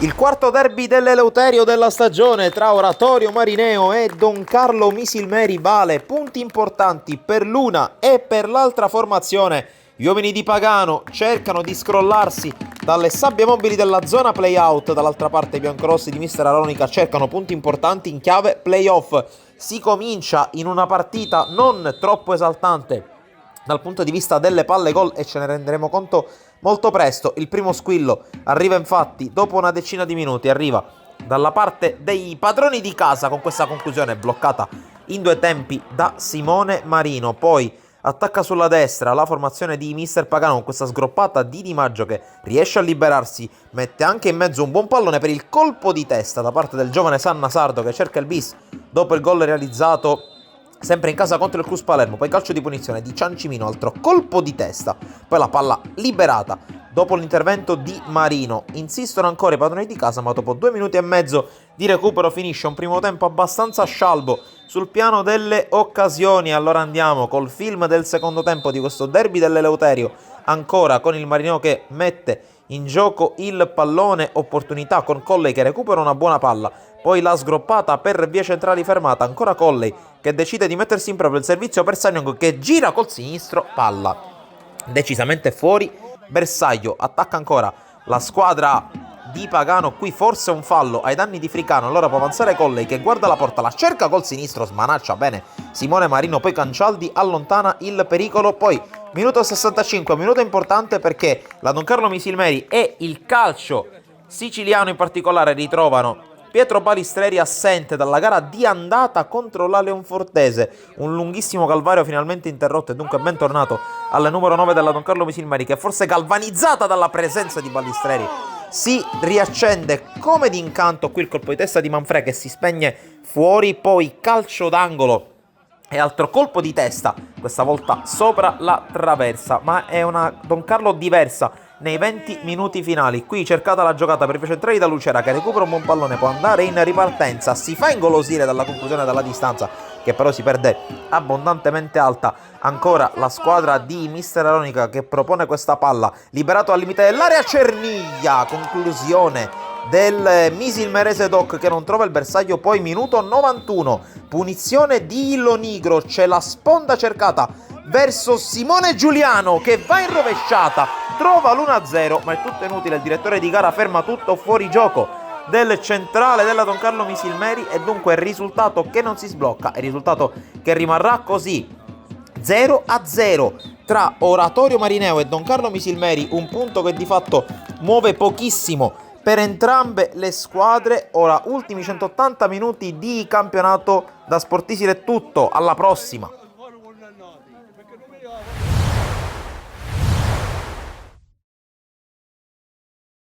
Il quarto derby dell'Eleuterio della stagione tra Oratorio Marineo e Don Carlo Misilmeri vale punti importanti per l'una e per l'altra formazione. Gli uomini di Pagano cercano di scrollarsi dalle sabbie mobili della zona play-out, dall'altra parte i biancorossi di Mister Aronica cercano punti importanti in chiave play-off. Si comincia in una partita non troppo esaltante dal punto di vista delle palle gol e ce ne renderemo conto molto presto. Il primo squillo arriva infatti dopo una decina di minuti, arriva dalla parte dei padroni di casa con questa conclusione bloccata in due tempi da Simone Marino. Poi attacca sulla destra la formazione di Mister Pagano con questa sgroppata di Di Maggio che riesce a liberarsi, mette anche in mezzo un buon pallone per il colpo di testa da parte del giovane Sanna Sardo che cerca il bis dopo il gol realizzato sempre in casa contro il Cruz Palermo. Poi calcio di punizione di Ciancimino, altro colpo di testa, poi la palla liberata dopo l'intervento di Marino. Insistono ancora i padroni di casa, ma dopo 2 minuti e mezzo di recupero finisce un primo tempo abbastanza scialbo sul piano delle occasioni. Allora andiamo col film del secondo tempo di questo derby dell'Eleuterio, ancora con il Marineo che mette in gioco il pallone, opportunità con Colley che recupera una buona palla, poi la sgroppata per vie centrali fermata, ancora Colley che decide di mettersi in proprio il servizio per Saniong che gira col sinistro, palla decisamente fuori bersaglio. Attacca ancora la squadra di Pagano, qui forse un fallo ai danni di Fricano, allora può avanzare Colley che guarda la porta, la cerca col sinistro, smanaccia bene Simone Marino, poi Cancialdi allontana il pericolo. Poi minuto 65, minuto importante perché la Don Carlo Misilmeri e il calcio siciliano in particolare ritrovano Pietro Balistreri assente dalla gara di andata contro la Leonfortese. Un lunghissimo calvario finalmente interrotto e dunque bentornato alla numero 9 della Don Carlo Misilmeri che forse galvanizzata dalla presenza di Balistreri si riaccende come d'incanto. Qui il colpo di testa di Manfred che si spegne fuori, poi calcio d'angolo e altro colpo di testa, questa volta sopra la traversa, ma è una Don Carlo diversa nei 20 minuti finali. Qui cercata la giocata per i centrali da Lucera che recupera un buon pallone, può andare in ripartenza, si fa ingolosire dalla conclusione dalla distanza che però si perde abbondantemente alta. Ancora la squadra di Mister Aronica che propone questa palla, liberato al limite dell'area Cerniglia, conclusione del Misilmerese Doc che non trova il bersaglio. Poi minuto 91, punizione di Lonigro, c'è la sponda cercata verso Simone Giuliano che va in rovesciata, trova l'1-0 ma è tutto inutile, il direttore di gara ferma tutto, fuori gioco del centrale della Don Carlo Misilmeri e dunque il risultato che non si sblocca, è il risultato che rimarrà così 0-0 tra Oratorio Marineo e Don Carlo Misilmeri, un punto che di fatto muove pochissimo per entrambe le squadre. Ora ultimi 180 minuti di campionato da Sportisile è tutto, alla prossima.